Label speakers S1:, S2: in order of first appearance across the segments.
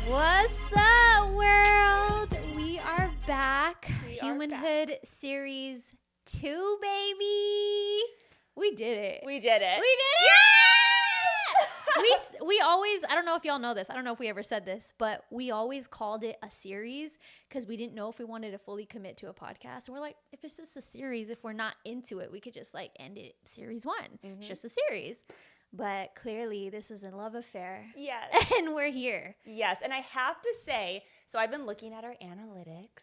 S1: What's up, world? We are back. Humanhood Series 2, baby. We did it.
S2: We did it.
S1: Yeah! we always, I don't know if y'all know this. I don't know if we ever said this, but we always called it a series because we didn't know if we wanted to fully commit to a podcast. And we're like, if it's just a series, if we're not into it, we could just like end it series 1. Mm-hmm. It's just a series. But clearly, this is a love affair.
S2: Yes.
S1: And we're here.
S2: Yes. And I have to say, so I've been looking at our analytics.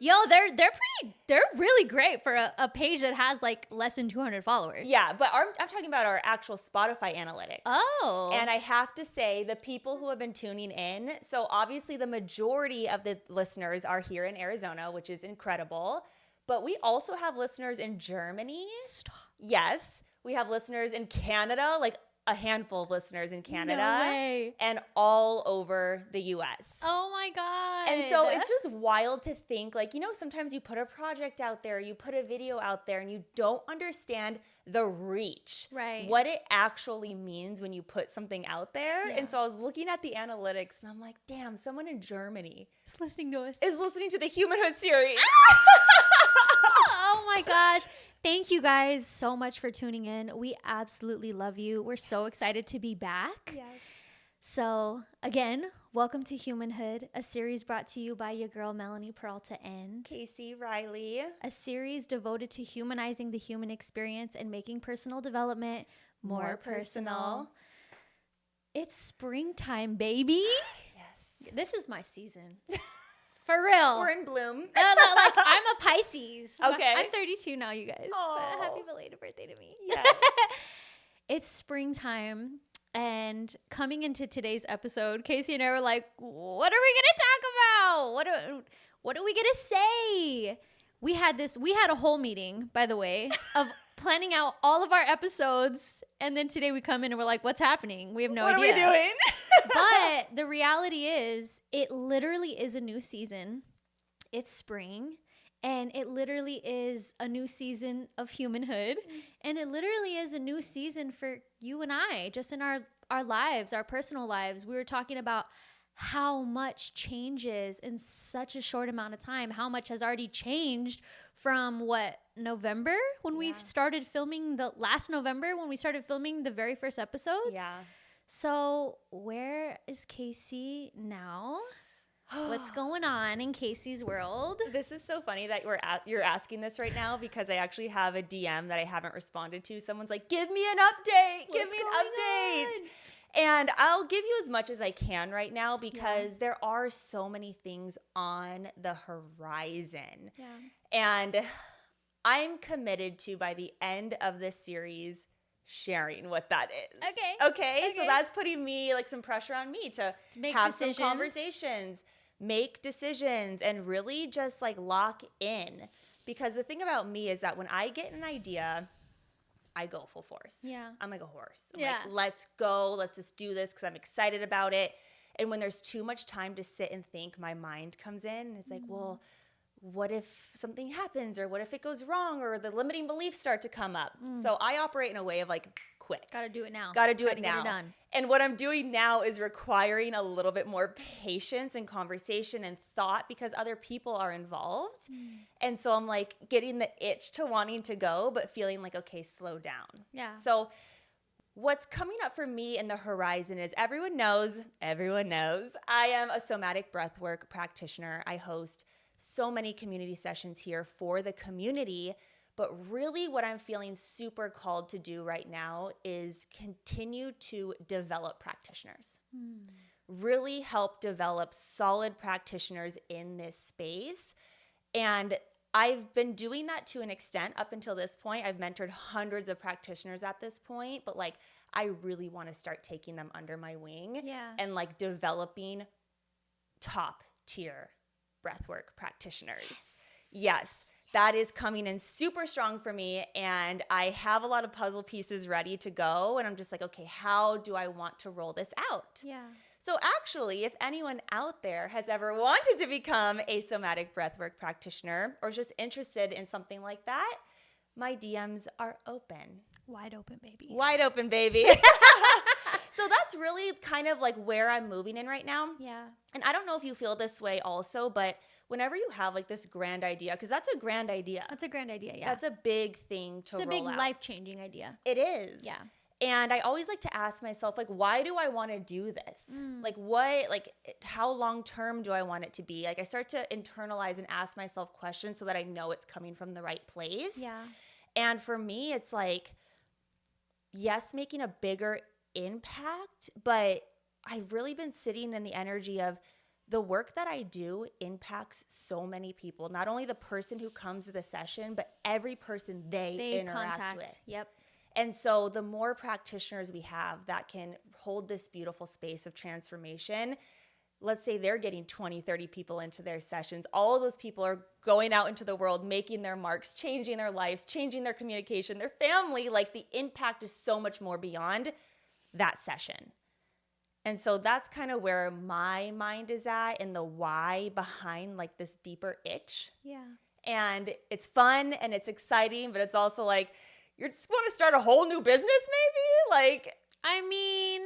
S1: Yo, they're really great for a page that has like less than 200 followers.
S2: Yeah, but I'm talking about our actual Spotify analytics.
S1: Oh.
S2: And I have to say, the people who have been tuning in, so obviously the majority of the listeners are here in Arizona, which is incredible. But we also have listeners in Germany.
S1: Stop.
S2: Yes. We have listeners in Canada, like a handful of listeners in Canada.
S1: No way.
S2: And all over the U.S.
S1: Oh my God.
S2: And so it's just wild to think, like, you know, sometimes you put a project out there, you put a video out there, and you don't understand the reach.
S1: Right.
S2: What it actually means when you put something out there.
S1: Yeah.
S2: And so I was looking at the analytics, and I'm like, damn, someone in Germany
S1: is listening to us.
S2: Is listening to the Humanhood series.
S1: Oh my gosh. Thank you guys so much for tuning in. We absolutely love you. We're so excited to be back.
S2: Yes.
S1: So again, welcome to Humanhood, a series brought to you by your girl Melanie Peralta and
S2: Casey Riley.
S1: A series devoted to humanizing the human experience and making personal development more personal. It's springtime, baby.
S2: Yes.
S1: This is my season. For real.
S2: We're in bloom.
S1: No, like I'm a Pisces.
S2: Okay.
S1: I'm 32 now, you guys.
S2: Aww.
S1: Happy belated birthday to me.
S2: Yes.
S1: It's springtime, and coming into today's episode, Casey and I were like, what are we going to talk about? What are we going to say? We had a whole meeting, by the way, of planning out all of our episodes, and then today we come in and we're like, what's happening? We have no idea.
S2: What are we doing?
S1: But the reality is, it literally is a new season. It's spring, and it literally is a new season of humanhood, and it literally is a new season for you and I, just in our lives, our personal lives. We were talking about how much changes in such a short amount of time, how much has already changed from November when we started filming last November when we started filming the very first episodes.
S2: Yeah.
S1: So where is Casey now? What's going on in Casey's world?
S2: This is so funny that you're asking this right now because I actually have a DM that I haven't responded to. Someone's like, give me an update. Give me an update. And I'll give you as much as I can right now because there are so many things on the horizon.
S1: Yeah.
S2: And I'm committed to, by the end of this series, sharing what that is. Okay. So that's putting me, like, some pressure on me to have some conversations, make decisions, and really just like lock in. Because the thing about me is that when I get an idea, I go full force.
S1: Yeah.
S2: I'm like a horse. I'm like, let's go. Let's just do this because I'm excited about it. And when there's too much time to sit and think, my mind comes in and it's like, well, what if something happens, or what if it goes wrong, or the limiting beliefs start to come up? So I operate in a way of like, quick.
S1: Gotta do it now.
S2: Gotta do it now.
S1: Get it done.
S2: And what I'm doing now is requiring a little bit more patience and conversation and thought because other people are involved. And so I'm like getting the itch to wanting to go, but feeling like, okay, slow down.
S1: Yeah.
S2: So what's coming up for me in the horizon is everyone knows, I am a somatic breathwork practitioner. I host so many community sessions here for the community. But really what I'm feeling super called to do right now is continue to develop practitioners. Really help develop solid practitioners in this space. And I've been doing that to an extent up until this point. I've mentored hundreds of practitioners at this point, but like I really want to start taking them under my wing and like developing top tier breathwork practitioners. Yes. That is coming in super strong for me, and I have a lot of puzzle pieces ready to go, and I'm just like, okay, how do I want to roll this out?
S1: Yeah.
S2: So actually, if anyone out there has ever wanted to become a somatic breathwork practitioner or is just interested in something like that, my DMs are open.
S1: Wide open, baby.
S2: Wide open, baby. So that's really kind of like where I'm moving in right now.
S1: Yeah.
S2: And I don't know if you feel this way also, but whenever you have like this grand idea, because that's a grand idea.
S1: That's a grand idea, yeah.
S2: That's a big thing to roll out.
S1: It's a big life-changing idea.
S2: It is.
S1: Yeah.
S2: And I always like to ask myself, like, why do I want to do this? Like, how long term do I want it to be? Like, I start to internalize and ask myself questions so that I know it's coming from the right place.
S1: Yeah.
S2: And for me, it's like, yes, making a bigger impact, but I've really been sitting in the energy of the work that I do impacts so many people. Not only the person who comes to the session, but every person they interact with.
S1: Yep.
S2: And so the more practitioners we have that can hold this beautiful space of transformation, let's say they're getting 20, 30 people into their sessions. All of those people are going out into the world, making their marks, changing their lives, changing their communication, their family. Like the impact is so much more beyond that session. And so that's kind of where my mind is at and the why behind like this deeper itch.
S1: Yeah.
S2: And it's fun and it's exciting, but it's also like, you just want to start a whole new business maybe? Like,
S1: I mean,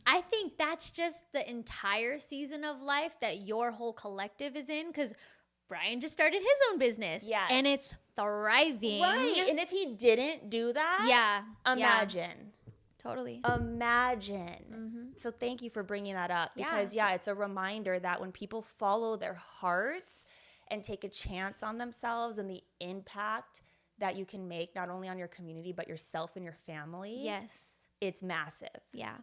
S1: I think that's just the entire season of life that your whole collective is in, because Brian just started his own business.
S2: Yes.
S1: And it's thriving.
S2: Right. And if he didn't do that, imagine.
S1: Yeah. Totally.
S2: Imagine. So thank you for bringing that up because, it's a reminder that when people follow their hearts and take a chance on themselves and the impact that you can make not only on your community, but yourself and your family.
S1: Yes.
S2: It's massive.
S1: Yeah.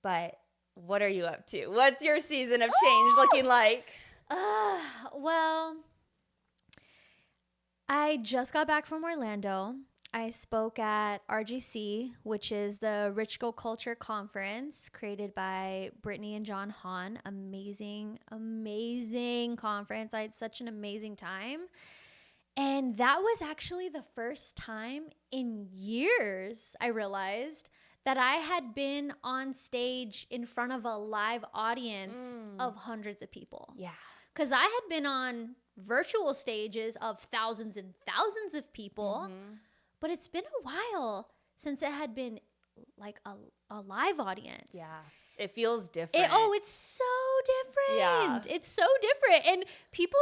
S2: But what are you up to? What's your season of change looking like?
S1: Well, I just got back from Orlando. I spoke at RGC, which is the Rich Girl Culture Conference created by Brittany and John Hahn. Amazing, amazing conference. I had such an amazing time. And that was actually the first time in years I realized that I had been on stage in front of a live audience of hundreds of people.
S2: Yeah.
S1: Because I had been on virtual stages of thousands and thousands of people, but it's been a while since it had been like a live audience.
S2: Yeah. It feels different.
S1: It's so different.
S2: Yeah.
S1: It's so different. And people...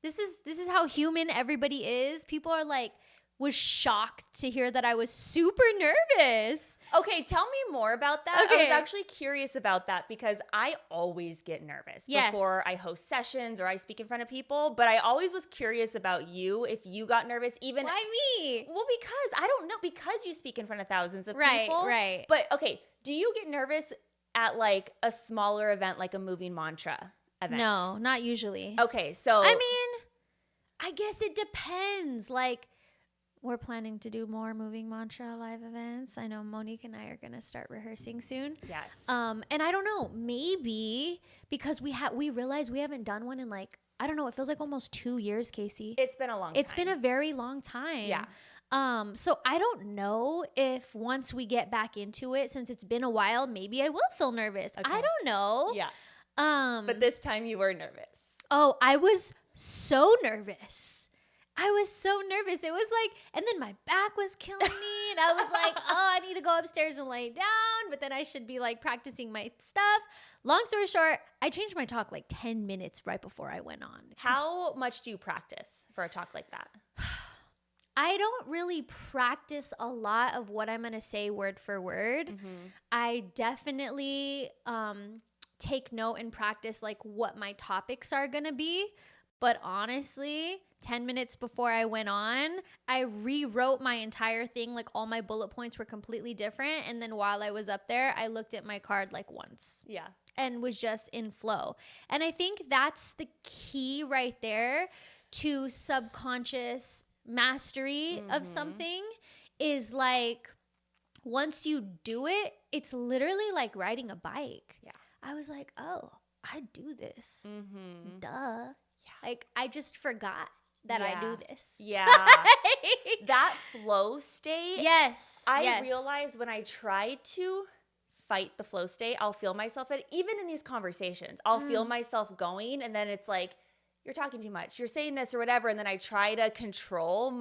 S1: This is how human everybody is. People are like, was shocked to hear that I was super nervous.
S2: Okay, tell me more about that.
S1: Okay.
S2: I was actually curious about that because I always get nervous before I host sessions or I speak in front of people. But I always was curious about you, if you got nervous even.
S1: Why me?
S2: Well, because I don't know, because you speak in front of thousands of
S1: right,
S2: people.
S1: Right.
S2: But okay, do you get nervous at like a smaller event, like a moving mantra event?
S1: No, not usually.
S2: Okay, so.
S1: I mean, I guess it depends. Like, we're planning to do more Moving Mantra live events. I know Monique and I are going to start rehearsing soon.
S2: Yes.
S1: And I don't know, maybe because we realize we haven't done one in like, I don't know, it feels like almost 2 years, Casey.
S2: It's been a long time.
S1: It's been a very long time.
S2: Yeah.
S1: So I don't know if once we get back into it, since it's been a while, maybe I will feel nervous.
S2: Okay.
S1: I don't know.
S2: Yeah. But this time you were nervous.
S1: Oh, I was so nervous. I was so nervous. It was like, and then my back was killing me. And I was like, I need to go upstairs and lay down. But then I should be like practicing my stuff. Long story short, I changed my talk like 10 minutes right before I went on.
S2: How much do you practice for a talk like that?
S1: I don't really practice a lot of what I'm going to say word for word. I definitely take note and practice like what my topics are going to be. But honestly, 10 minutes before I went on, I rewrote my entire thing. Like all my bullet points were completely different. And then while I was up there, I looked at my card like once.
S2: Yeah.
S1: And was just in flow. And I think that's the key right there to subconscious mastery of something is like once you do it, it's literally like riding a bike.
S2: Yeah.
S1: I was like, oh, I do this. Duh.
S2: Yeah.
S1: Like I just forgot that I do this.
S2: Yeah. That flow state.
S1: Yes.
S2: I realize when I try to fight the flow state, I'll feel myself even in these conversations, I'll feel myself going and then it's like you're talking too much, you're saying this or whatever, and then I try to control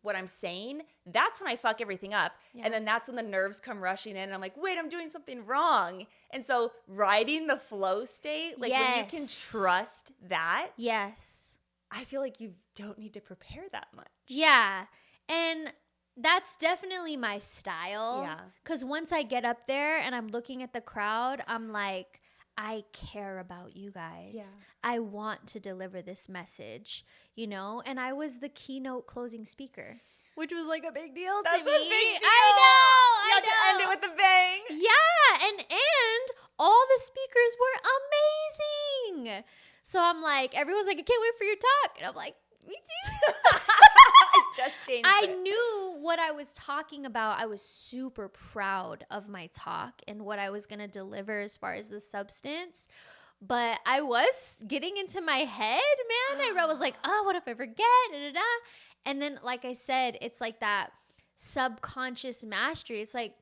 S2: what I'm saying, that's when I fuck everything up. Yeah. And then that's when the nerves come rushing in and I'm like, wait, I'm doing something wrong. And so riding the flow state, like when you can trust that,
S1: yes,
S2: I feel like you don't need to prepare that much.
S1: Yeah. And that's definitely my style.
S2: Yeah.
S1: Because once I get up there and I'm looking at the crowd, I'm like, I care about you guys. Yeah. I want to deliver this message, you know? And I was the keynote closing speaker, which was like a big deal to me.
S2: That's a big deal.
S1: I know.
S2: You have to end it with a bang.
S1: Yeah. And all the speakers were amazing. So I'm like, everyone's like, I can't wait for your talk. And I'm like, me too.
S2: I just changed
S1: I
S2: it.
S1: knew what I was talking about. I was super proud of my talk and what I was going to deliver as far as the substance. But I was getting into my head, man. I was like, oh, what if I forget? Da, da, da. And then, like I said, it's like that subconscious mastery. It's like,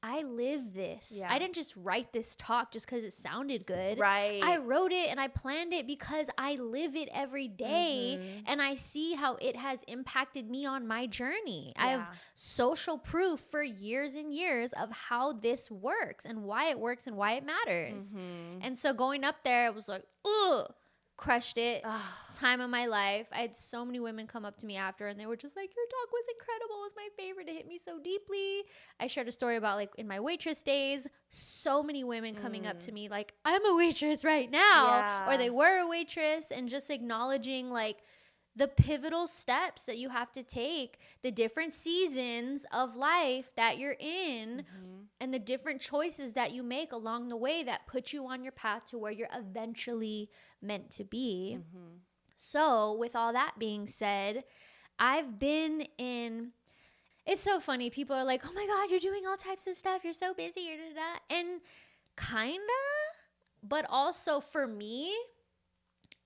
S1: I live this. Yeah. I didn't just write this talk just because it sounded good.
S2: Right.
S1: I wrote it and I planned it because I live it every day, and I see how it has impacted me on my journey. Yeah. I have social proof for years and years of how this works and why it works and why it matters. And so going up there, it was like, ugh. Crushed it. Time of my life. I had so many women come up to me after and they were just like, your talk was incredible. It was my favorite. It hit me so deeply. I shared a story about like in my waitress days, so many women coming up to me like, I'm a waitress right now, or they were a waitress, and just acknowledging like the pivotal steps that you have to take, the different seasons of life that you're in, and the different choices that you make along the way that put you on your path to where you're eventually meant to be. So with all that being said, I've been in, it's so funny. People are like, oh my God, you're doing all types of stuff. You're so busy. And kinda, but also for me,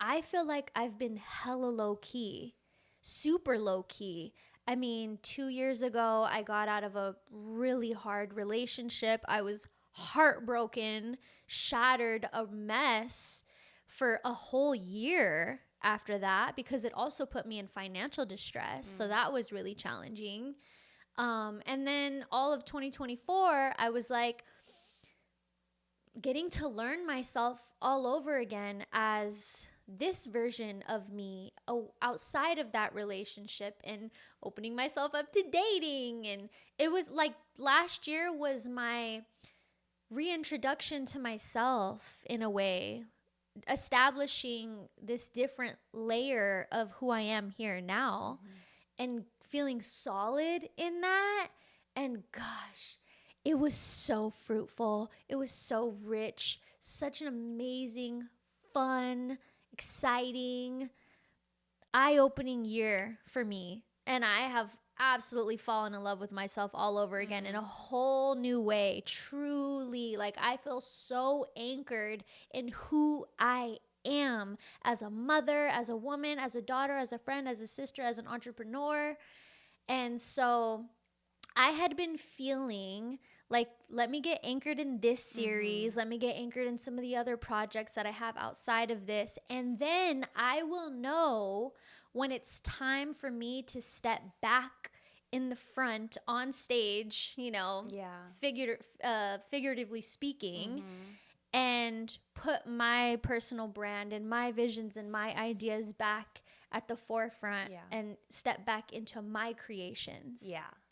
S1: I feel like I've been hella low key, super low key. I mean, 2 years ago, I got out of a really hard relationship. I was heartbroken, shattered, a mess for a whole year after that, because it also put me in financial distress. So that was really challenging. And then all of 2024, I was like getting to learn myself all over again as this version of me outside of that relationship, and opening myself up to dating. And it was like last year was my reintroduction to myself in a way, establishing this different layer of who I am here now, and feeling solid in that. And gosh, it was so fruitful. It was so rich, such an amazing, fun, exciting, eye-opening year for me. And I have absolutely fallen in love with myself all over again in a whole new way. Truly, like I feel so anchored in who I am as a mother, as a woman, as a daughter, as a friend, as a sister, as an entrepreneur. And so I had been feeling like, let me get anchored in this series. Let me get anchored in some of the other projects that I have outside of this. And then I will know when it's time for me to step back in the front on stage, you know, figuratively speaking, and put my personal brand and my visions and my ideas back at the forefront, and step back into my creations.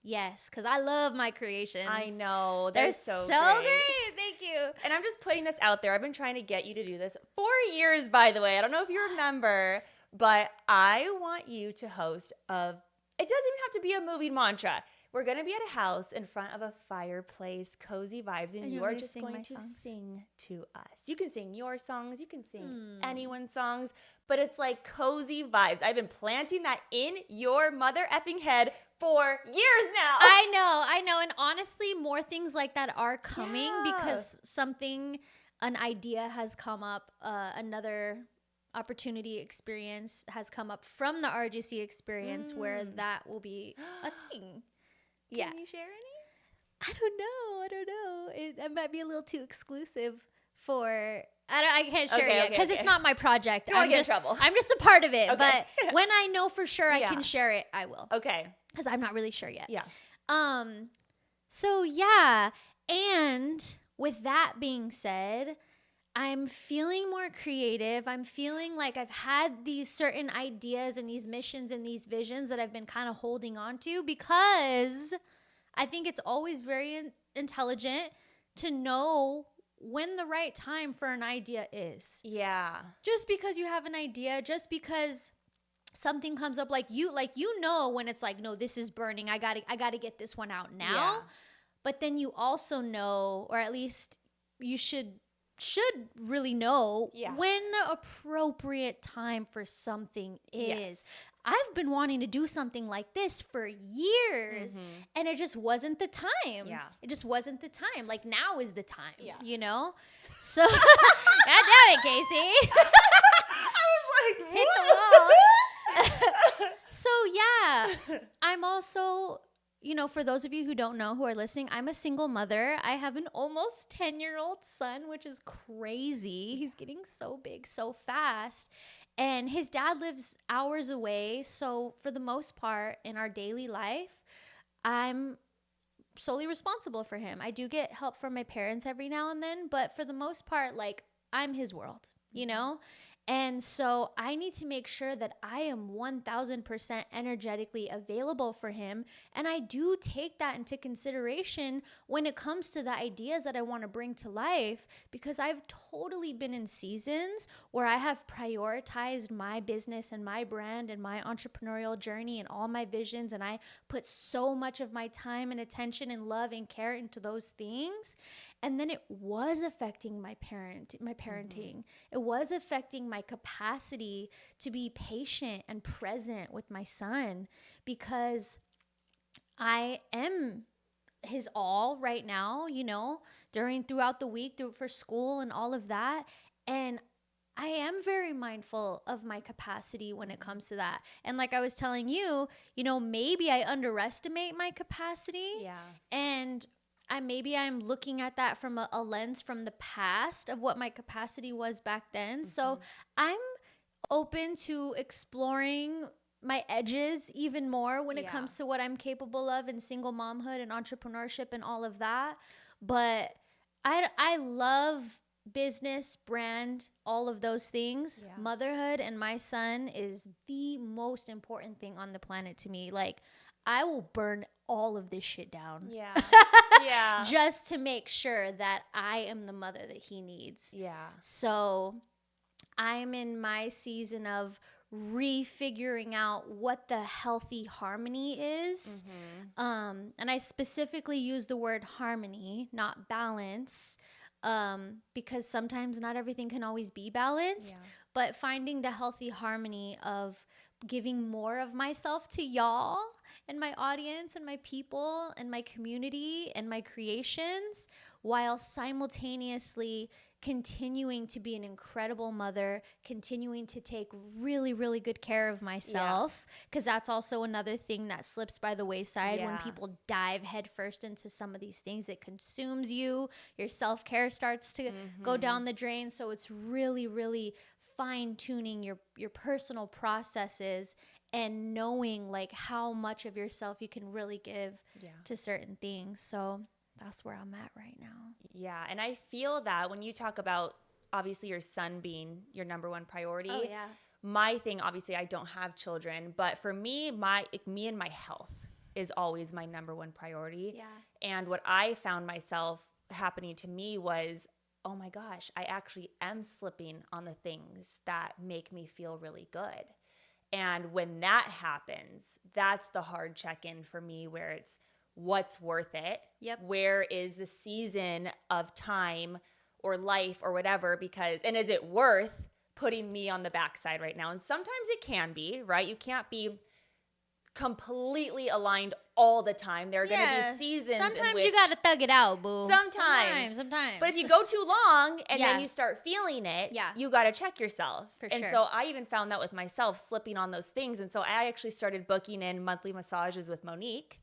S1: Yes, because I love my creations.
S2: I know. They're so
S1: great. Thank you.
S2: And I'm just putting this out there. I've been trying to get you to do this for years, by the way. I don't know if you remember, but I want you to host it doesn't even have to be a movie mantra. We're going to be at a house in front of a fireplace, cozy vibes, and you are just going to sing to us. You can sing your songs. You can sing anyone's songs, but it's like cozy vibes. I've been planting that in your mother effing head for years now.
S1: I know. And honestly, more things like that are coming because an idea has come up, another opportunity experience has come up from the RGC experience where that will be a thing.
S2: Can you share any?
S1: I don't know. It might be a little too exclusive I can't share it yet because it's not my project.
S2: You don't want to get in trouble.
S1: I'm just a part of it.
S2: Okay.
S1: But when I know for sure I can share it, I will.
S2: Okay.
S1: Because I'm not really sure yet.
S2: Yeah.
S1: So yeah. And with that being said, I'm feeling more creative. I'm feeling like I've had these certain ideas and these missions and these visions that I've been kind of holding on to, because I think it's always very intelligent to know when the right time for an idea is.
S2: Yeah.
S1: Just because you have an idea, just because something comes up, like you know when it's like, no, this is burning. I gotta get this one out now.
S2: Yeah.
S1: But then you also know, or at least you should really know when the appropriate time for something is. Yes. I've been wanting to do something like this for years, and it just wasn't the time. Yeah. It just wasn't the time. Like, now is the time, you know? So, God damn it, Casey.
S2: I was like,
S1: hit the wall. So, yeah, I'm also, you know, for those of you who don't know, who are listening, I'm a single mother. I have an almost 10-year-old son, which is crazy. He's getting so big so fast. And his dad lives hours away. So for the most part in our daily life, I'm solely responsible for him. I do get help from my parents every now and then, but for the most part, like, I'm his world, you know? And so I need to make sure that I am 1000% energetically available for him. And I do take that into consideration when it comes to the ideas that I want to bring to life, because I've totally been in seasons where I have prioritized my business and my brand and my entrepreneurial journey and all my visions. And I put so much of my time and attention and love and care into those things. And then it was affecting my parenting. It was affecting my capacity to be patient and present with my son, because I am his all right now, you know, throughout the week, for school and all of that. And I am very mindful of my capacity when it comes to that. And like I was telling you, you know, maybe I underestimate my capacity. Yeah. And maybe I'm looking at that from a lens from the past of what my capacity was back then. So I'm open to exploring my edges even more when it comes to what I'm capable of in single momhood and entrepreneurship and all of that. But I love business, brand, all of those things. Yeah. Motherhood and my son is the most important thing on the planet to me. Like, I will burn all of this shit down. Yeah. Yeah. Just to make sure that I am the mother that he needs. Yeah. So I'm in my season of refiguring out what the healthy harmony is. And I specifically use the word harmony, not balance, because sometimes not everything can always be balanced. Yeah. But finding the healthy harmony of giving more of myself to y'all and my audience and my people and my community and my creations, while simultaneously continuing to be an incredible mother, continuing to take really, really good care of myself, because that's also another thing that slips by the wayside when people dive headfirst into some of these things. It consumes you. Your self-care starts to go down the drain. So it's really, really fine-tuning your personal processes and knowing like how much of yourself you can really give to certain things. So that's where I'm at right now.
S2: Yeah. And I feel that when you talk about obviously your son being your number one priority, my thing, obviously I don't have children, but for me, me and my health is always my number one priority. Yeah. And what I found myself happening to me was, oh my gosh, I actually am slipping on the things that make me feel really good. And when that happens, that's the hard check-in for me, where it's what's worth it? Yep. Where is the season of time or life or whatever? And is it worth putting me on the backside right now? And sometimes it can be, right? You can't be completely aligned all the time. There are going to be seasons
S1: sometimes
S2: in which
S1: you got to thug it out, boo.
S2: Sometimes. But if you go too long and then you start feeling it, you got to check yourself. And so I even found that with myself, slipping on those things. And so I actually started booking in monthly massages with Monique.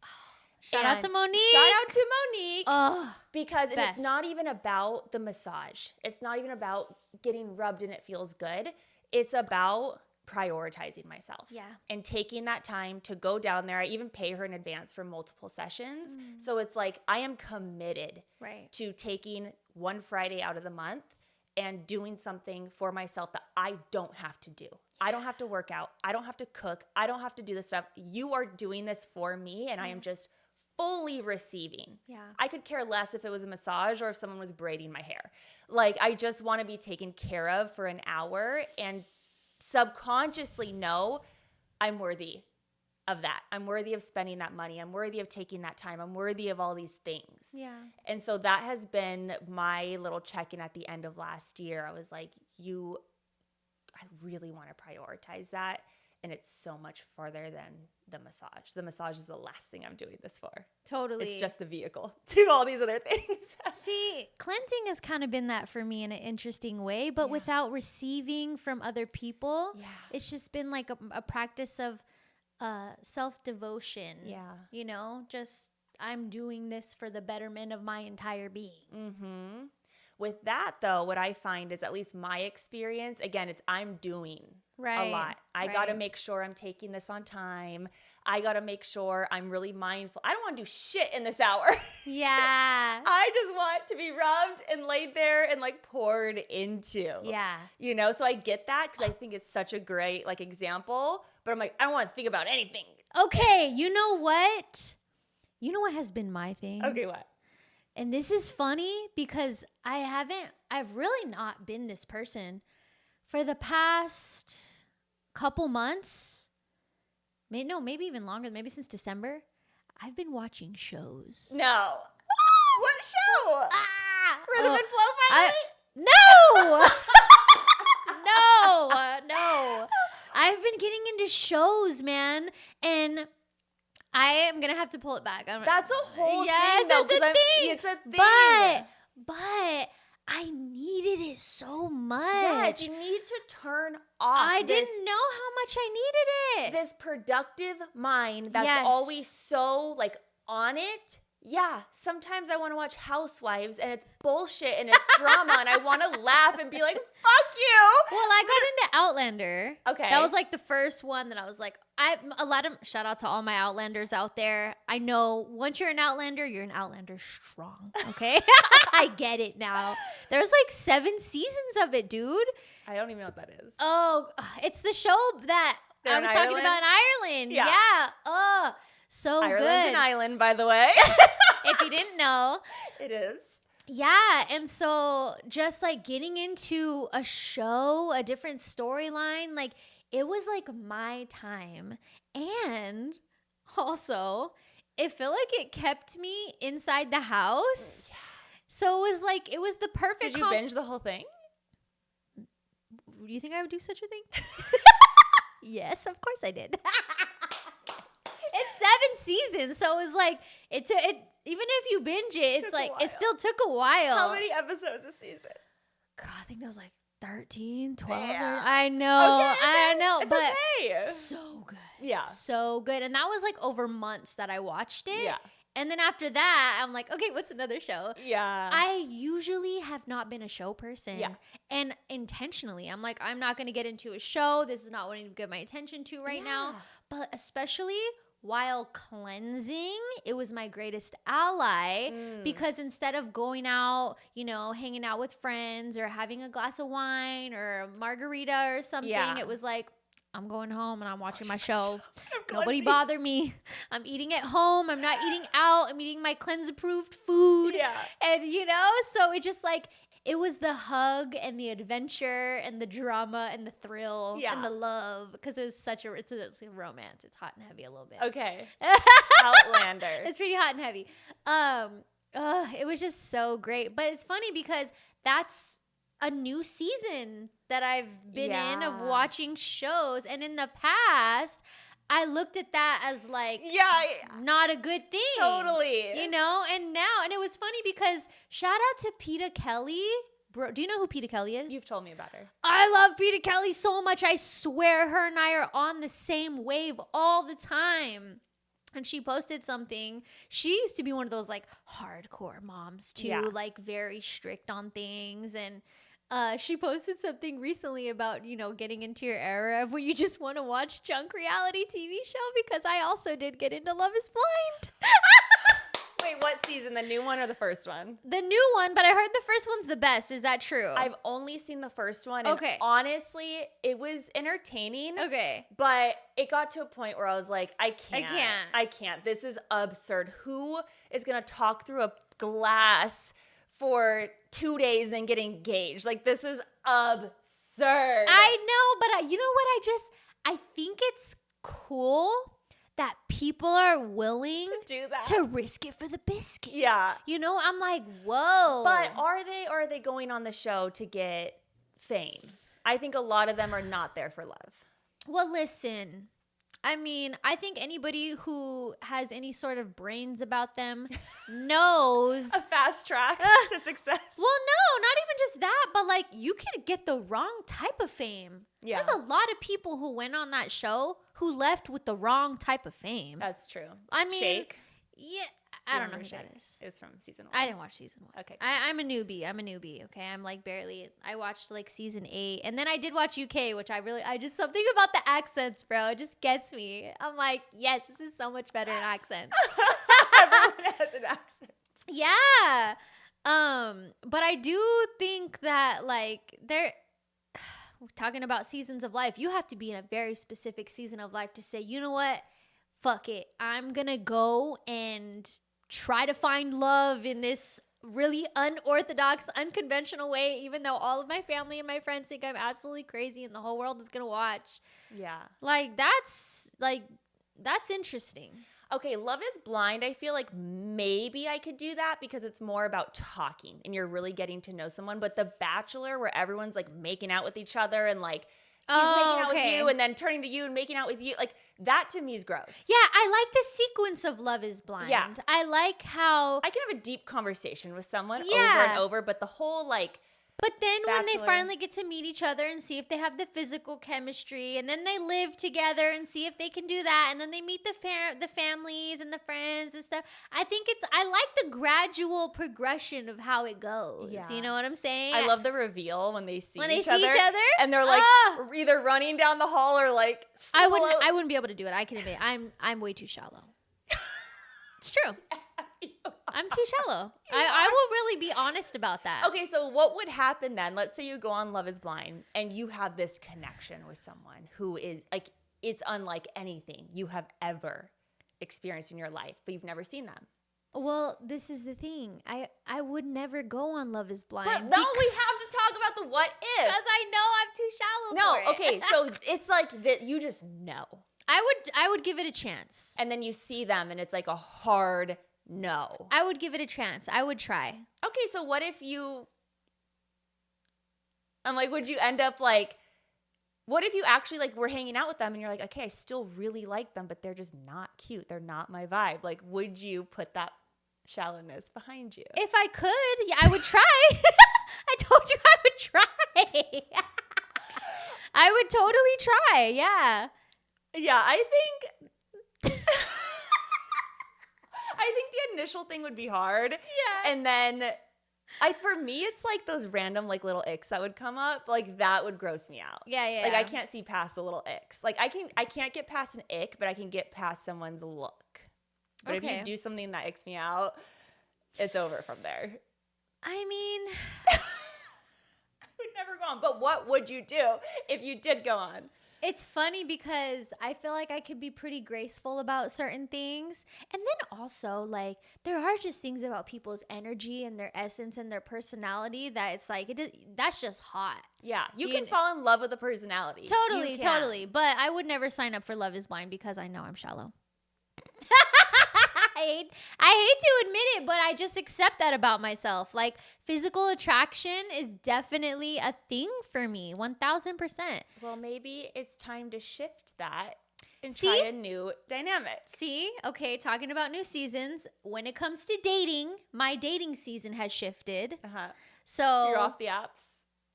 S1: Shout out to Monique.
S2: Shout out to Monique.
S1: Oh,
S2: because
S1: best.
S2: it's not even about the massage. It's not even about getting rubbed and it feels good. It's about prioritizing myself.
S1: Yeah.
S2: And taking that time to go down there. I even pay her in advance for multiple sessions. So it's like I am committed to taking one Friday out of the month and doing something for myself that I don't have to do. I don't have to work out. I don't have to cook. I don't have to do this stuff. You are doing this for me, and I am just fully receiving.
S1: Yeah.
S2: I could care less if it was a massage or if someone was braiding my hair. Like, I just want to be taken care of for an hour and subconsciously know I'm worthy of that. I'm worthy of spending that money. I'm worthy of taking that time. I'm worthy of all these things.
S1: Yeah.
S2: And so that has been my little check-in at the end of last year. I was like, I really want to prioritize that. And it's so much farther than the massage. The massage is the last thing I'm doing this for.
S1: Totally.
S2: It's just the vehicle to all these other things.
S1: See, cleansing has kind of been that for me in an interesting way, but without receiving from other people.
S2: Yeah.
S1: It's just been like a practice of self-devotion.
S2: Yeah.
S1: You know, just I'm doing this for the betterment of my entire being.
S2: Mm-hmm. With that, though, what I find is, at least my experience, again, it's I'm doing a lot. I got to make sure I'm taking this on time. I got to make sure I'm really mindful. I don't want to do shit in this hour.
S1: Yeah.
S2: I just want to be rubbed and laid there and like poured into.
S1: Yeah.
S2: You know, so I get that because I think it's such a great like example, but I'm like, I don't want to think about anything.
S1: Okay. You know what? You know what has been my thing?
S2: Okay, what?
S1: And this is funny because I've really not been this person for the past couple months. Maybe even longer, maybe since December. I've been watching shows.
S2: No. What show? Rhythm and Flow finally?
S1: No! No. I've been getting into shows, man. And I am going to have to pull it back.
S2: That's a whole thing,
S1: though.
S2: though. It's a thing.
S1: But I needed it so much.
S2: Yes, you need to turn off.
S1: I didn't know how much I needed it.
S2: This productive mind that's always so like on it. Yeah, sometimes I want to watch Housewives and it's bullshit and it's drama and I want to laugh and be like, fuck you.
S1: Well, I got into Outlander.
S2: Okay.
S1: That was like the first one that I was like, shout out to all my Outlanders out there. I know once you're an Outlander strong. Okay. I get it now. There's like 7 seasons of it, dude.
S2: I don't even know what that is.
S1: Oh, it's the show that I was talking about in Ireland. Yeah. Oh, so
S2: Ireland's
S1: good.
S2: an island, by the way.
S1: If you didn't know.
S2: It is.
S1: Yeah, and so just like getting into a show, a different storyline, like it was like my time. And also, it felt like it kept me inside the house. Yeah. So it was the perfect.
S2: Did you binge the whole thing?
S1: Do you think I would do such a thing? Yes, of course I did. It's 7 seasons, so it was like it even if you binge it, it's like it still took a while.
S2: How many episodes a season?
S1: Girl, I think there was like 13, 12.
S2: Yeah.
S1: I know,
S2: it's
S1: but
S2: okay.
S1: so good.
S2: Yeah.
S1: So good. And that was like over months that I watched it.
S2: Yeah.
S1: And then after that, I'm like, okay, what's another show?
S2: Yeah.
S1: I usually have not been a show person.
S2: Yeah.
S1: And intentionally, I'm like, I'm not going to get into a show. This is not what I need to give my attention to right now. But especially while cleansing, it was my greatest ally because instead of going out, hanging out with friends or having a glass of wine or a margarita or something, it was like, I'm going home and I'm watching my show. Nobody bother me. I'm eating at home. I'm not eating out. I'm eating my cleanse-approved food.
S2: Yeah.
S1: And, so it just like, it was the hug and the adventure and the drama and the thrill and the love because it was it's a romance. It's hot and heavy a little bit.
S2: Okay. Outlander.
S1: It's pretty hot and heavy. It was just so great. But it's funny because that's a new season that I've been in of watching shows. And in the past, I looked at that as like not a good thing.
S2: Totally.
S1: And it was funny because shout out to Peta Kelly. Bro, do you know who Peta Kelly is?
S2: You've told me about her.
S1: I love Peta Kelly so much. I swear her and I are on the same wave all the time. And she posted something. She used to be one of those like hardcore moms too,
S2: Yeah.
S1: like very strict on things. And she posted something recently about, you know, getting into your era of where you just want to watch junk reality TV show, because I also did get into Love is Blind.
S2: Wait, what season? The new one or the first one?
S1: The new one, but I heard the first one's the best. Is that true?
S2: I've only seen the first one. And
S1: Okay.
S2: honestly, it was entertaining.
S1: Okay.
S2: But it got to a point where I was like, I can't.
S1: can't.
S2: I can't. This is absurd. Who is going to talk through a glass for 2 days and get engaged? Like, this is absurd.
S1: I know, but you know what? I think it's cool that people are willing
S2: to do that.
S1: to risk it for the biscuit.
S2: Yeah.
S1: You know, I'm like, whoa.
S2: But are they going on the show to get fame? I think a lot of them are not there for love.
S1: Well, listen. I mean, I think anybody who has any sort of brains about them knows.
S2: A fast track to success.
S1: Well, no, not even just that, but like you can get the wrong type of fame.
S2: Yeah.
S1: There's a lot of people who went on that show who left with the wrong type of fame.
S2: That's true.
S1: I mean,
S2: Shake.
S1: Yeah, I don't know who that is.
S2: It's from season 1.
S1: I didn't watch season 1.
S2: Okay.
S1: I'm a newbie. Okay. I'm like I watched like season 8, and then I did watch UK, which I just something about the accents, bro. It just gets me. I'm like, yes, this is so much better in accents.
S2: Everyone has an accent.
S1: Yeah. But I do think that like talking about seasons of life, you have to be in a very specific season of life to say, you know what? Fuck it. I'm gonna go and try to find love in this really unorthodox, unconventional way, even though all of my family and my friends think I'm absolutely crazy and the whole world is gonna watch.
S2: Yeah.
S1: That's interesting.
S2: Okay, Love is Blind, I feel like maybe I could do that because it's more about talking and you're really getting to know someone. But The Bachelor, where everyone's like making out with each other and like he's making out with you and then turning to you and making out with you, like that to me is gross.
S1: Yeah, I like the sequence of Love is Blind.
S2: Yeah.
S1: I like how
S2: I can have a deep conversation with someone over
S1: Yeah.
S2: and over, but the whole like
S1: But then when they
S2: Bachelor.
S1: finally get to meet each other and see if they have the physical chemistry, and then they live together and see if they can do that, and then they meet the families and the friends and stuff. I like the gradual progression of how it goes.
S2: Yeah.
S1: You know what I'm saying?
S2: I love the reveal when they see each other. And they're like either running down the hall or like
S1: I wouldn't be able to do it. I can admit I'm way too shallow. It's true. I'm too shallow. I will really be honest about that.
S2: Okay, so what would happen then? Let's say you go on Love is Blind and you have this connection with someone who is like, it's unlike anything you have ever experienced in your life, but you've never seen them.
S1: Well, this is the thing. I would never go on Love is Blind.
S2: But now we have to talk about the what if.
S1: Because I know I'm too shallow
S2: No,
S1: for it.
S2: okay, so it's like that you just know.
S1: I would give it a chance.
S2: And then you see them and it's like a hard no.
S1: I would give it a chance. I would try.
S2: Okay, so what if I'm like, would you end up like, what if you actually like were hanging out with them and you're like, okay, I still really like them, but they're just not cute. They're not my vibe. Like, would you put that shallowness behind you?
S1: If I could, yeah, I would try. I told you I would try. I would totally try. Yeah.
S2: Yeah, I think the initial thing would be hard.
S1: Yeah.
S2: And then for me, it's like those random like little icks that would come up. Like that would gross me out.
S1: Yeah.
S2: Like I can't see past the little icks. Like I can't get past an ick, but I can get past someone's look. But if you do something that icks me out, it's over from there.
S1: I mean,
S2: I would never go on. But what would you do if you did go on?
S1: it's funny because I feel like I could be pretty graceful about certain things. And then also, like, there are just things about people's energy and their essence and their personality that it's like, that's just hot.
S2: Yeah, you can fall in love with a personality.
S1: Totally. But I would never sign up for Love is Blind because I know I'm shallow. I hate to admit it, but I just accept that about myself. Like, physical attraction is definitely a thing for me, 1000%.
S2: Well, maybe it's time to shift that and try a new dynamic.
S1: See? Okay, talking about new seasons. When it comes to dating, my dating season has shifted.
S2: Uh-huh.
S1: So
S2: you're off the apps?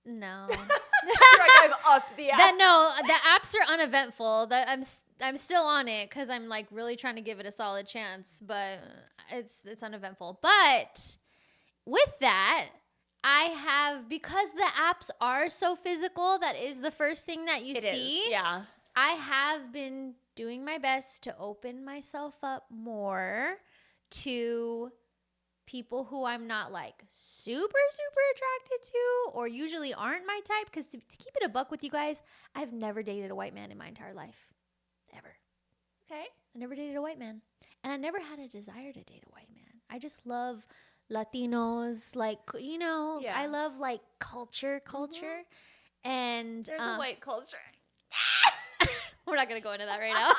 S1: No.
S2: You're like, I'm off the apps.
S1: No, the apps are uneventful. I'm still on it because I'm like really trying to give it a solid chance, but it's uneventful. But with that, I have, because the apps are so physical, that is the first thing that you see.
S2: Yeah.
S1: I have been doing my best to open myself up more to people who I'm not like super attracted to, or usually aren't my type. Because to keep it a buck with you guys, I've never dated a white man in my entire life. Ever.
S2: Okay.
S1: I never dated a white man. And I never had a desire to date a white man. I just love Latinos, like, you know,
S2: Yeah.
S1: I love like culture. And
S2: There's a white culture.
S1: we're not going to go into that right now.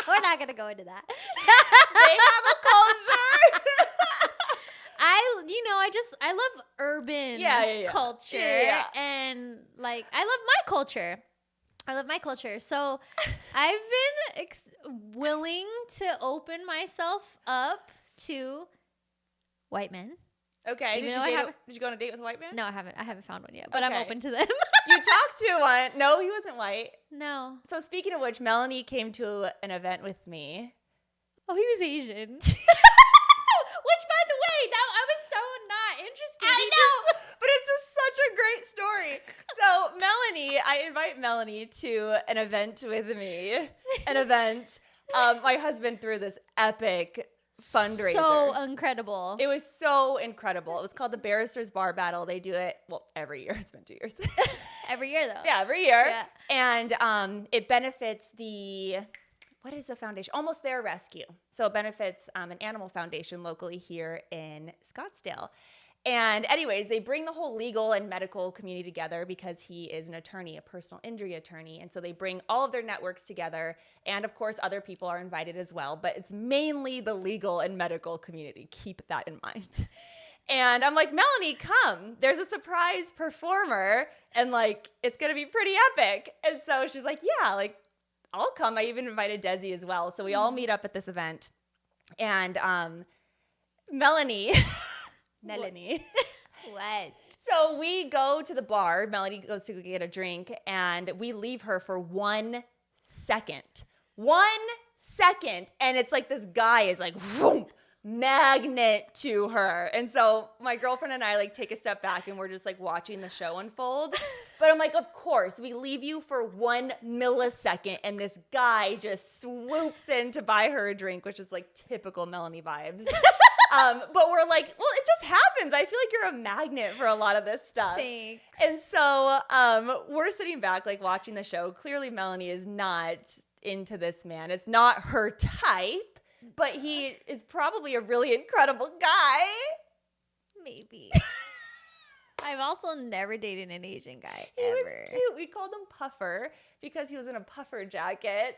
S1: We're not going to go into that.
S2: They have a culture.
S1: I love urban culture.
S2: Yeah.
S1: And like, I love my culture. So I've been willing to open myself up to white men.
S2: Okay.
S1: Even
S2: Did you go on a date with a white man?
S1: No, I haven't found one yet, but I'm
S2: Okay.
S1: open to them.
S2: You talked to one. No, he wasn't white.
S1: No.
S2: So speaking of which, Melanie came to an event with me.
S1: Oh, he was Asian. Which, by the way, I was so not interested.
S2: I know, but it's just such a great story. So I invite Melanie to an event with me. My husband threw this epic fundraiser.
S1: So incredible.
S2: It was so incredible. It was called the Barristers Bar Battle. They do it, every year. It's been 2 years.
S1: Every year, though.
S2: Yeah, every year.
S1: Yeah.
S2: And it benefits what is the foundation? Almost There Rescue. So it benefits an animal foundation locally here in Scottsdale. And anyways, they bring the whole legal and medical community together because he is an attorney, a personal injury attorney. And so they bring all of their networks together. And of course, other people are invited as well. But it's mainly the legal and medical community. Keep that in mind. And I'm like, Melanie, come. There's a surprise performer. And like, it's going to be pretty epic. And so she's like, yeah, like, I'll come. I even invited Desi as well. So we all meet up at this event. And Melanie.
S1: What?
S2: So we go to the bar. Melanie goes to go get a drink. And we leave her for 1 second. 1 second. And it's like this guy is like, vroom, magnet to her. And so my girlfriend and I like take a step back and we're just like watching the show unfold. But I'm like, of course, we leave you for 1 millisecond and this guy just swoops in to buy her a drink, which is like typical Melanie vibes. But we're like, well, it just happens. I feel like you're a magnet for a lot of this stuff.
S1: Thanks.
S2: And so we're sitting back like watching the show. Clearly Melanie is not into this man. It's not her type. But he is probably a really incredible guy.
S1: Maybe. I've also never dated an Asian guy,
S2: He
S1: ever.
S2: was cute. We called him Puffer because he was in a puffer jacket.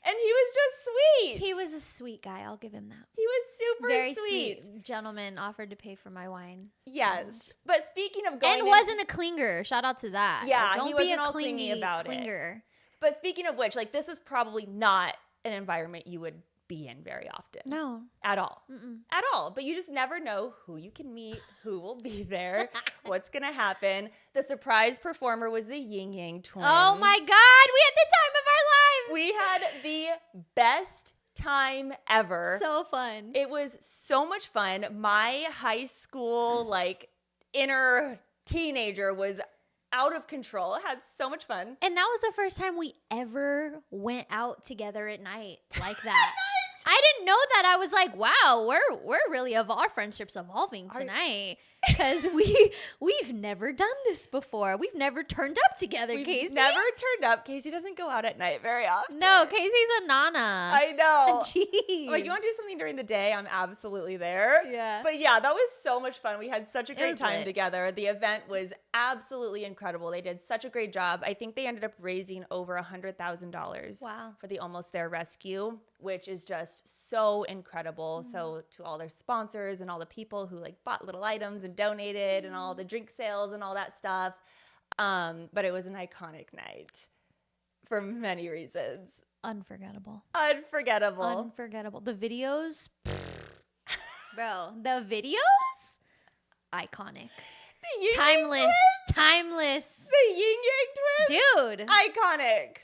S2: And he was just sweet.
S1: He was a sweet guy. I'll give him that.
S2: He was super
S1: Very
S2: sweet.
S1: gentleman, offered to pay for my wine.
S2: Yes. But speaking of going
S1: And wasn't a clinger. Shout out to that.
S2: Yeah,
S1: Like,
S2: he
S1: don't be
S2: wasn't
S1: a
S2: all clingy about it.
S1: clinger.
S2: But speaking of which, like this is probably not an environment you would be in very often.
S1: No.
S2: At all.
S1: Mm-mm.
S2: At all. But you just never know who you can meet, who will be there, what's going to happen. The surprise performer was the Yin Yang twins.
S1: Oh my God. We had the time of our lives.
S2: We had the best time ever.
S1: So fun.
S2: It was so much fun. My high school, like, inner teenager was out of control. Had so much fun.
S1: And that was the first time we ever went out together at night like that. I didn't know that. I was like, wow, we're really our friendship's evolving tonight. Because we've never done this before. We've never turned up together,
S2: We've
S1: Casey.
S2: never turned up. Casey doesn't go out at night very often.
S1: No, Casey's a nana.
S2: I know.
S1: Jeez.
S2: Like, you want to do something during the day? I'm absolutely there.
S1: Yeah.
S2: But yeah, that was so much fun. We had such a great
S1: was
S2: time
S1: lit.
S2: together. The event was absolutely incredible. They did such a great job. I think they ended up raising over $100,000
S1: Wow.
S2: for the Almost There Rescue, which is just so incredible. So to all their sponsors and all the people who like bought little items and donated and all the drink sales and all that stuff. But it was an iconic night for many reasons.
S1: Unforgettable.
S2: Unforgettable.
S1: The videos. Bro, the videos? Iconic.
S2: The Yin Yang
S1: Timeless.
S2: twins?
S1: Timeless.
S2: The Yin Yang twins?
S1: Dude.
S2: Iconic.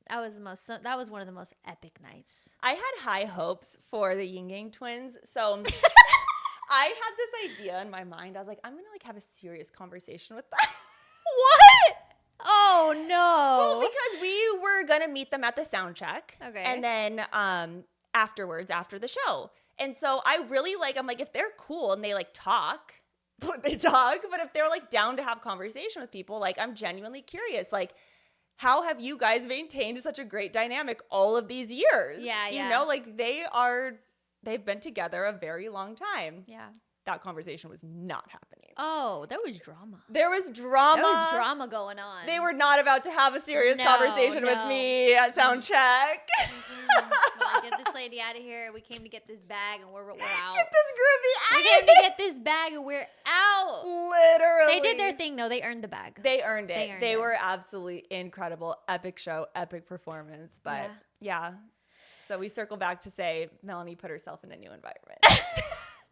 S1: That was one of the most epic nights.
S2: I had high hopes for the Yin Yang twins. So I had this idea in my mind. I was like, I'm going to like have a serious conversation with them.
S1: What? Oh, no.
S2: Well, because we were going to meet them at the sound check.
S1: Okay.
S2: And then afterwards, after the show. And so I really like, I'm like, if they're cool and they like talk, they talk. But if they're like down to have conversation with people, like I'm genuinely curious. Like, how have you guys maintained such a great dynamic all of these years?
S1: Yeah.
S2: You know, like they've been together a very long time.
S1: Yeah.
S2: That conversation was not happening.
S1: Oh, there was drama.
S2: There was drama.
S1: There was drama going on.
S2: They were not about to have a serious conversation with me at sound check.
S1: Well, get this lady out of here. We came to get this bag and we're out.
S2: Get this groovy out of
S1: We
S2: here.
S1: came to get this bag and we're out.
S2: Literally.
S1: They did their thing though. They earned the bag.
S2: They earned it. They were absolutely incredible. Epic show, epic performance. But yeah. So we circle back to say Melanie put herself in a new environment.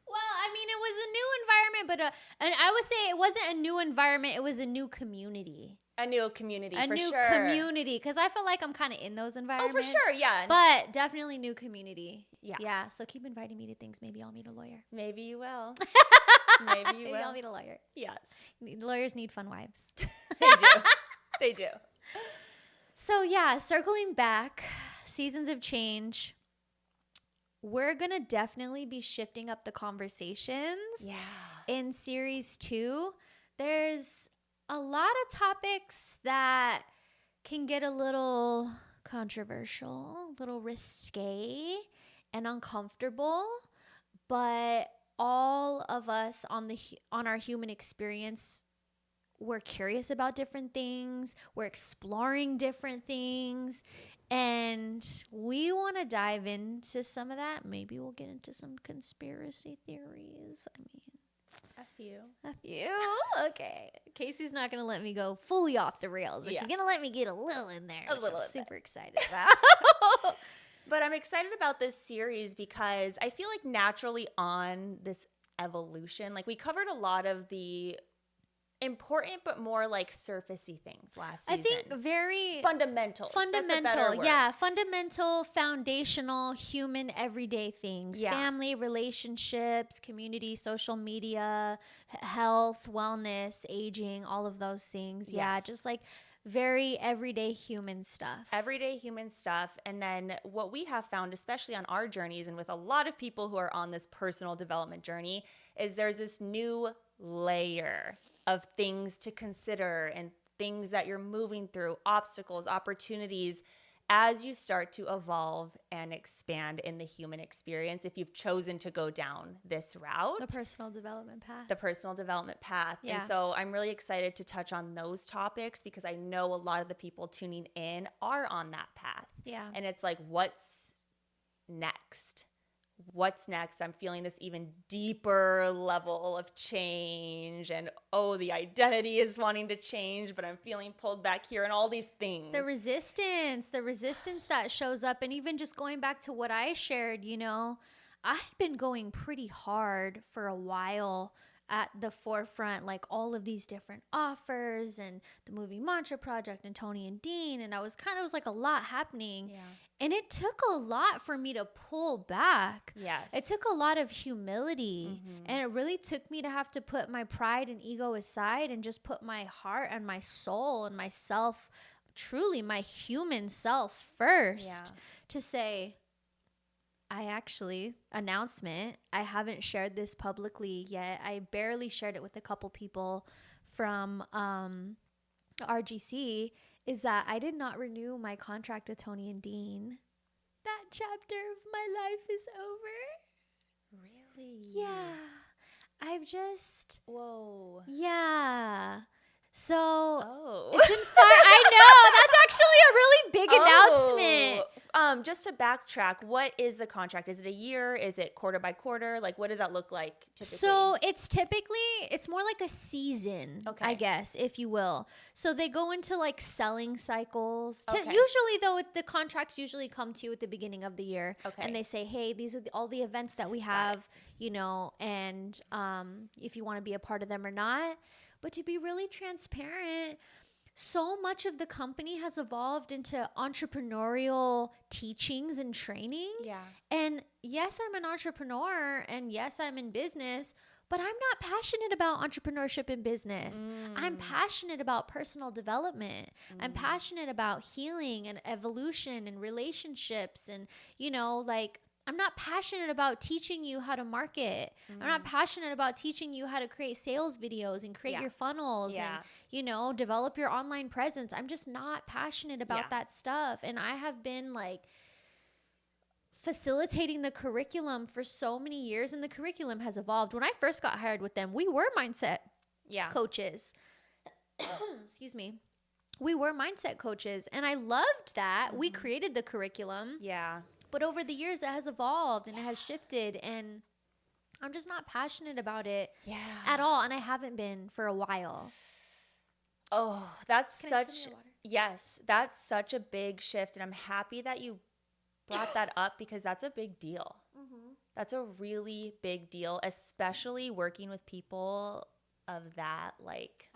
S1: Well, I mean, it was a new environment, but and I would say it wasn't a new environment. It was a new community.
S2: A new community,
S1: for sure. A new community, because I feel like I'm kind of in those environments.
S2: Oh, for sure, yeah.
S1: But definitely new community.
S2: Yeah.
S1: Yeah, so keep inviting me to things. Maybe I'll meet a lawyer.
S2: Maybe you will. Maybe you will.
S1: Maybe I'll meet a lawyer.
S2: Yes.
S1: Lawyers need fun wives.
S2: They do. They do.
S1: So, yeah, circling back, seasons of change. We're going to definitely be shifting up the conversations.
S2: Yeah.
S1: In series 2, there's a lot of topics that can get a little controversial, a little risque and uncomfortable, but all of us on our human experience, we're curious about different things, we're exploring different things, and we want to dive into some of that. Maybe we'll get into some conspiracy theories. I mean, a few. Okay. Casey's not going to let me go fully off the rails, but she's going to let me get a little in there.
S2: A little.
S1: I'm super excited about.
S2: But I'm excited about this series because I feel like naturally on this evolution, like we covered a lot of the important but more like surfacey things last season.
S1: I think very
S2: fundamental,
S1: yeah, fundamental, foundational, human, everyday things. Yeah. Family, relationships, community, social media, health, wellness, aging, all of those things. Yes. Yeah, just like very everyday human stuff.
S2: Everyday human stuff. And then what we have found, especially on our journeys and with a lot of people who are on this personal development journey, is there's this new layer of things to consider and things that you're moving through, obstacles, opportunities, as you start to evolve and expand in the human experience, if you've chosen to go down this route.
S1: The personal development path.
S2: Yeah. And so I'm really excited to touch on those topics because I know a lot of the people tuning in are on that path.
S1: Yeah.
S2: And it's like, what's next? What's next? I'm feeling this even deeper level of change, and the identity is wanting to change, but I'm feeling pulled back here, and all these things.
S1: The resistance that shows up, and even just going back to what I shared, I had been going pretty hard for a while at the forefront, like all of these different offers and the Movie Mantra Project and Tony and Dean, and it was like a lot happening.
S2: Yeah.
S1: And it took a lot for me to pull back.
S2: Yes.
S1: It took a lot of humility. Mm-hmm. And it really took me to have to put my pride and ego aside and just put my heart and my soul and myself, truly my human self first, to say, announcement, I haven't shared this publicly yet. I barely shared it with a couple people from RGC, is that I did not renew my contract with Tony and Dean. That chapter of my life is over.
S2: Really?
S1: Yeah. I've just...
S2: Whoa.
S1: Yeah. So it's been fun. I know. That's actually a really big announcement.
S2: Just to backtrack, what is the contract? Is it a year? Is it quarter by quarter? Like, what does that look like typically?
S1: So it's more like a season, I guess, if you will. So they go into like selling cycles. Usually, though, the contracts usually come to you at the beginning of the year. Okay. And they say, hey, these are all the events that we have, and if you want to be a part of them or not. But to be really transparent, so much of the company has evolved into entrepreneurial teachings and training.
S2: Yeah.
S1: And yes, I'm an entrepreneur, and yes, I'm in business, but I'm not passionate about entrepreneurship and business. I'm passionate about personal development. I'm passionate about healing and evolution and relationships. And, you know, like, I'm not passionate about teaching you how to market. I'm not passionate about teaching you how to create sales videos and create your funnels and, you know, develop your online presence. I'm just not passionate about that stuff. And I have been like facilitating the curriculum for so many years, and the curriculum has evolved. When I first got hired with them, we were mindset coaches. Excuse me. We were mindset coaches, and I loved that. We created the curriculum.
S2: Yeah.
S1: But over the years, it has evolved and it has shifted, and I'm just not passionate about it at all. And I haven't been for a while.
S2: Oh, that's that's such a big shift. And I'm happy that you brought that up, because that's a big deal. That's a really big deal, especially working with people of that, like,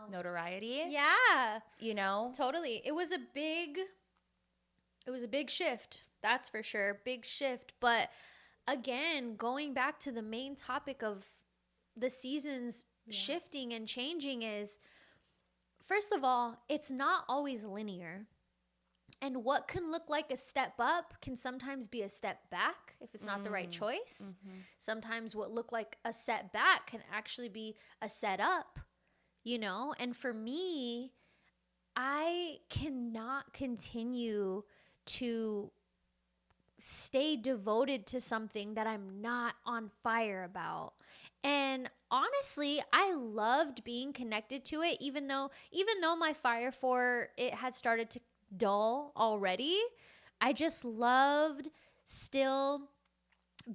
S2: notoriety.
S1: Yeah.
S2: You know?
S1: Totally. It was a big shift. That's for sure. Big shift. But again, going back to the main topic of the seasons shifting and changing is, first of all, it's not always linear. And what can look like a step up can sometimes be a step back if it's not the right choice. Sometimes what looked like a setback can actually be a set up, you know? And for me, I cannot continue to stay devoted to something that I'm not on fire about. And honestly, I loved being connected to it, even though my fire for it had started to dull already. I just loved still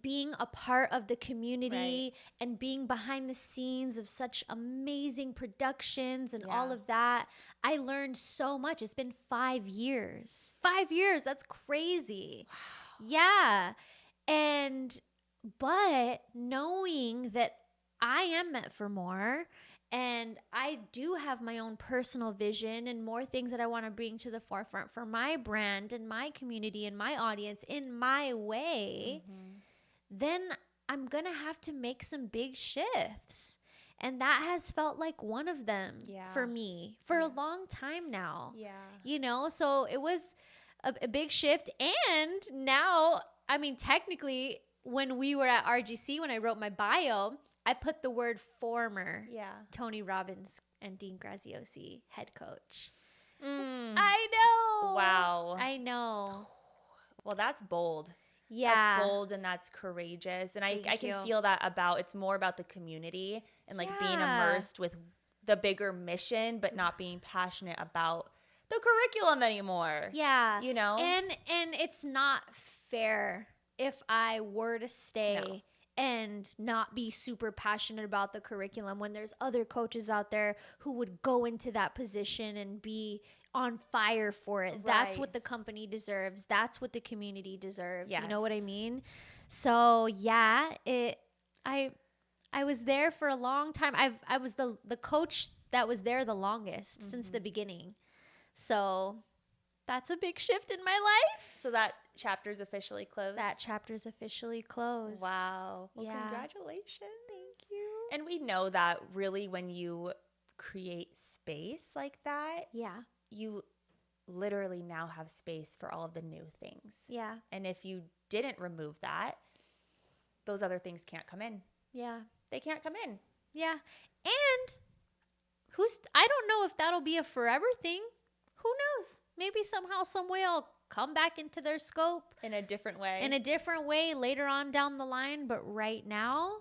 S1: being a part of the community and being behind the scenes of such amazing productions and all of that. I learned so much. It's been 5 years. 5 years. That's crazy. Wow. Yeah. But knowing that I am meant for more, and I do have my own personal vision and more things that I want to bring to the forefront for my brand and my community and my audience in my way, then I'm going to have to make some big shifts. And that has felt like one of them for me for a long time now. Yeah. You know, so it was a big shift. And now, I mean, technically, when we were at RGC, when I wrote my bio, I put the word former Tony Robbins and Dean Graziosi head coach. I know.
S2: Wow.
S1: I know.
S2: Well, that's bold.
S1: Yeah.
S2: That's bold and that's courageous. And I can feel that it's more about the community and like being immersed with the bigger mission, but not being passionate about the curriculum anymore. Yeah. You know?
S1: And it's not fair if I were to stay and not be super passionate about the curriculum when there's other coaches out there who would go into that position and be on fire for it. Right. That's what the company deserves. That's what the community deserves. Yes. You know what I mean? So yeah, I was there for a long time. I was the coach that was there the longest since the beginning. So that's a big shift in my life.
S2: So that chapter's officially closed?
S1: That chapter's officially closed.
S2: Wow. Well, congratulations. Thank you. And we know that really when you create space like that, you literally now have space for all of the new things. Yeah. And if you didn't remove that, those other things can't come in. Yeah. They can't come in.
S1: Yeah. And I don't know if that'll be a forever thing. Who knows? Maybe somehow, some way I'll come back into their scope.
S2: In a different way.
S1: In a different way later on down the line. But right now,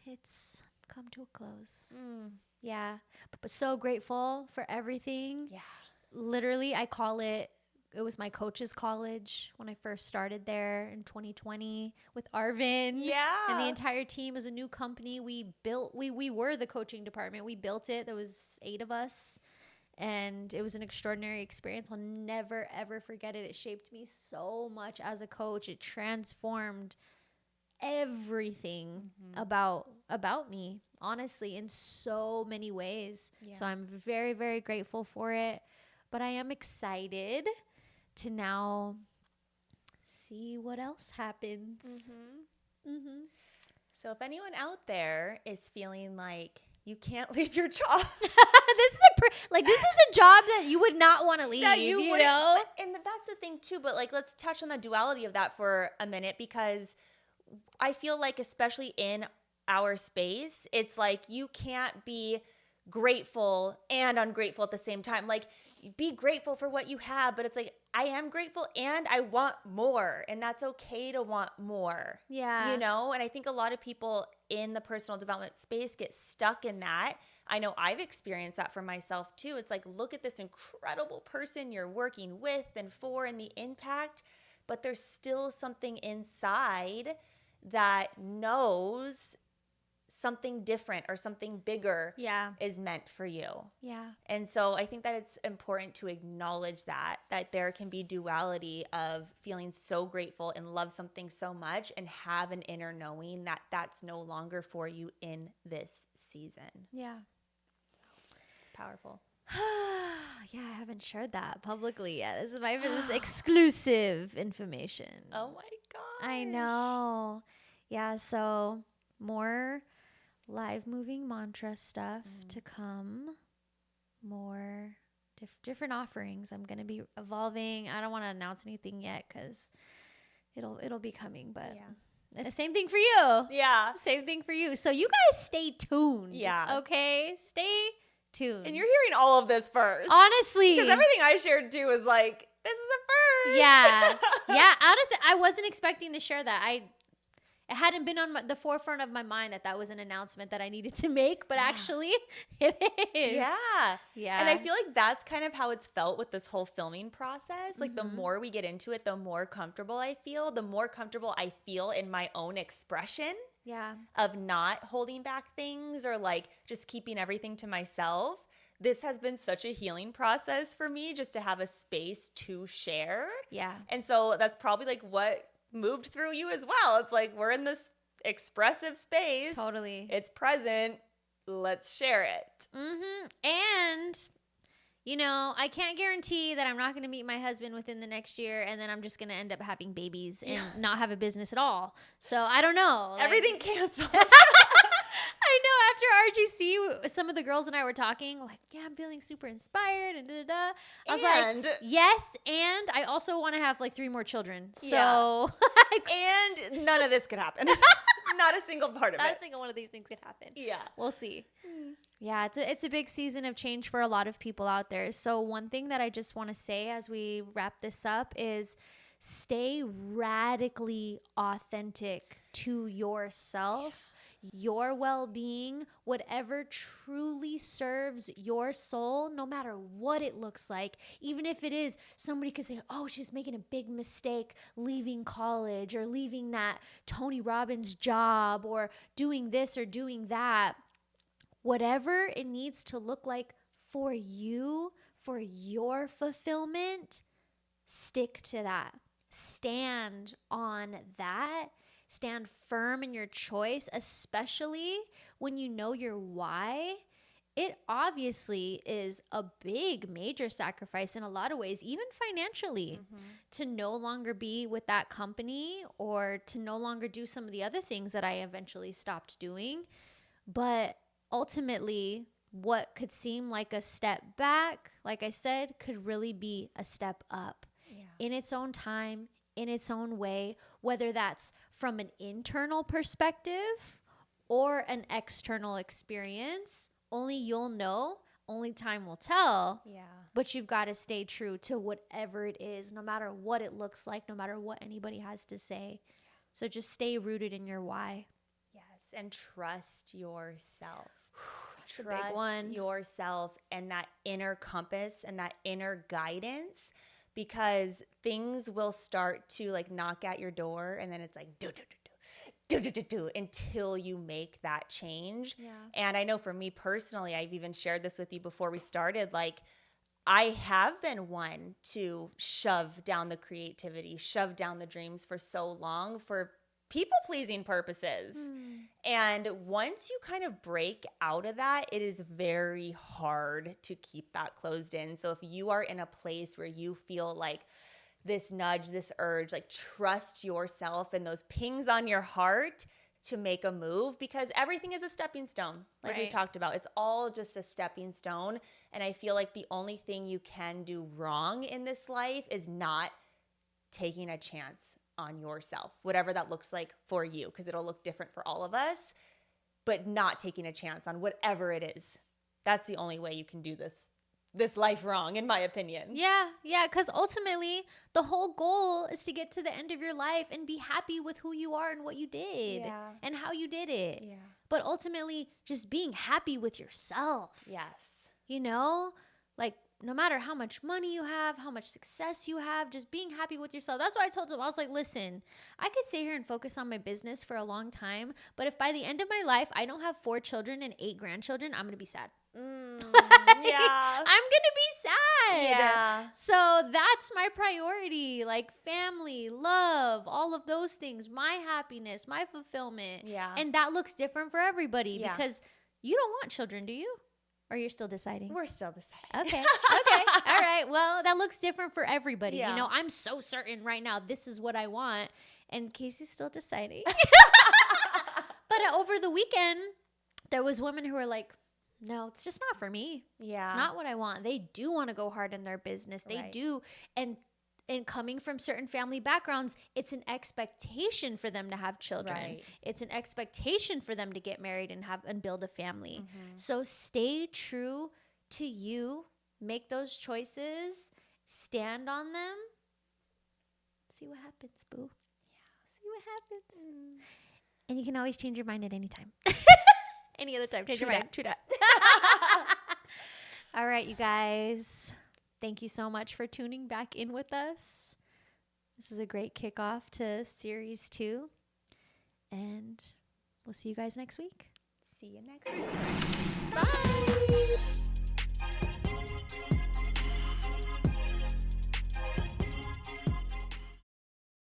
S1: it's come to a close. Yeah. But so grateful for everything. Yeah. Literally, I call it was my coach's college when I first started there in 2020 with Arvin. Yeah. And the entire team was a new company. We were the coaching department. We built it. There was 8 of us. And it was an extraordinary experience. I'll never, ever forget it. It shaped me so much as a coach. It transformed everything about about me, honestly, in so many ways.
S2: Yeah.
S1: So I'm very, very grateful for it. But I am excited to now see what else happens.
S2: So if anyone out there is feeling like you can't leave your job,
S1: This is a job that you would not want to leave,
S2: that
S1: you
S2: wouldn't-
S1: know?
S2: And that's the thing too, but like let's touch on the duality of that for a minute, because I feel like especially in our space, it's like you can't be grateful and ungrateful at the same time. Like be grateful for what you have, but it's like I am grateful and I want more, and that's okay to want more.
S1: Yeah.
S2: You know, and I think a lot of people in the personal development space get stuck in that. I know I've experienced that for myself too. It's like, look at this incredible person you're working with and for and the impact, but there's still something inside that knows something different or something bigger
S1: Yeah.
S2: is meant for you.
S1: Yeah.
S2: And so I think that it's important to acknowledge that there can be duality of feeling so grateful and love something so much and have an inner knowing that that's no longer for you in this season.
S1: Yeah.
S2: It's powerful.
S1: Yeah, I haven't shared that publicly yet. This is exclusive information.
S2: Oh my God.
S1: I know. Yeah, so more live moving mantra stuff to come. More different offerings. I'm going to be evolving. I don't want to announce anything yet because it'll be coming, but the same thing for you.
S2: Yeah.
S1: Same thing for you. So you guys stay tuned.
S2: Yeah.
S1: Okay? Stay tuned.
S2: And you're hearing all of this first.
S1: Honestly.
S2: Because everything I shared too is like, this is the first.
S1: Yeah. Yeah. Honestly, I wasn't expecting to share that. It hadn't been on the forefront of my mind that was an announcement that I needed to make, but actually it is.
S2: Yeah.
S1: Yeah.
S2: And I feel like that's kind of how it's felt with this whole filming process. Like the more we get into it, the more comfortable I feel, in my own expression.
S1: Yeah.
S2: Of not holding back things or like just keeping everything to myself. This has been such a healing process for me just to have a space to share.
S1: Yeah.
S2: And so that's probably like what moved through you as well. It's like we're in this expressive space.
S1: Totally.
S2: It's present. Let's share it.
S1: And, you know, I can't guarantee that I'm not going to meet my husband within the next year and then I'm just going to end up having babies and not have a business at all. So I don't know.
S2: Everything canceled.
S1: I know after RGC, some of the girls and I were talking, like, yeah, I'm feeling super inspired and da-da-da. I was like, yes, and I also want to have like 3 more children. So,
S2: and none of this could happen. Not a single part of it.
S1: Not a single one of these things could happen.
S2: Yeah.
S1: We'll see. Yeah, it's a big season of change for a lot of people out there. So one thing that I just want to say as we wrap this up is stay radically authentic to yourself. Your well-being, whatever truly serves your soul, no matter what it looks like. Even if it is, somebody could say, oh, she's making a big mistake leaving college or leaving that Tony Robbins job or doing this or doing that. Whatever it needs to look like for you, for your fulfillment, stick to that. Stand on that. Stand firm in your choice, especially when you know your why. It obviously is a big, major sacrifice in a lot of ways, even financially, to no longer be with that company or to no longer do some of the other things that I eventually stopped doing. But ultimately, what could seem like a step back, like I said, could really be a step up in its own time, in its own way, whether that's from an internal perspective or an external experience. Only you'll know, only time will tell.
S2: Yeah.
S1: But you've got to stay true to whatever it is, no matter what it looks like, no matter what anybody has to say. So just stay rooted in your why.
S2: Yes, and trust yourself.
S1: That's the big one.
S2: Yourself and that inner compass and that inner guidance, because things will start to like knock at your door and then it's like do until you make that change.
S1: Yeah.
S2: And I know for me personally, I've even shared this with you before we started, like I have been one to shove down the creativity, shove down the dreams for so long for people-pleasing purposes. And once you kind of break out of that, it is very hard to keep that closed in. So if you are in a place where you feel like this nudge, this urge, like trust yourself and those pings on your heart to make a move, because everything is a stepping stone. Like we talked about, it's all just a stepping stone. And I feel like the only thing you can do wrong in this life is not taking a chance on yourself, whatever that looks like for you, because it'll look different for all of us, but not taking a chance on whatever it is. That's the only way you can do this life wrong, in my opinion.
S1: Yeah, because ultimately the whole goal is to get to the end of your life and be happy with who you are and what you did and how you did it.
S2: Yeah.
S1: But ultimately just being happy with yourself.
S2: Yes.
S1: You know, like no matter how much money you have, how much success you have, just being happy with yourself. That's what I told him. I was like, listen, I could sit here and focus on my business for a long time, but if by the end of my life I don't have 4 children and 8 grandchildren, I'm going to be sad.
S2: Yeah.
S1: I'm going to be sad.
S2: Yeah.
S1: So that's my priority, like family, love, all of those things, my happiness, my fulfillment.
S2: Yeah.
S1: And that looks different for everybody because you don't want children, do you? Or you're still deciding?
S2: We're still deciding.
S1: Okay. All right. Well, that looks different for everybody.
S2: Yeah.
S1: You know, I'm so certain right now this is what I want. And Casey's still deciding. But over the weekend, there was women who were like, no, it's just not for me.
S2: Yeah.
S1: It's not what I want. They do want to go hard in their business. They do. And coming from certain family backgrounds, it's an expectation for them to have children.
S2: Right.
S1: It's an expectation for them to get married and build a family. So stay true to you. Make those choices. Stand on them. See what happens, boo. Yeah. See what happens. And you can always change your mind at any time. Any other time. Change your mind.
S2: True that.
S1: All right, you guys. Thank you so much for tuning back in with us. This is a great kickoff to Series 2. And we'll see you guys next week.
S2: See you next week.
S1: Bye.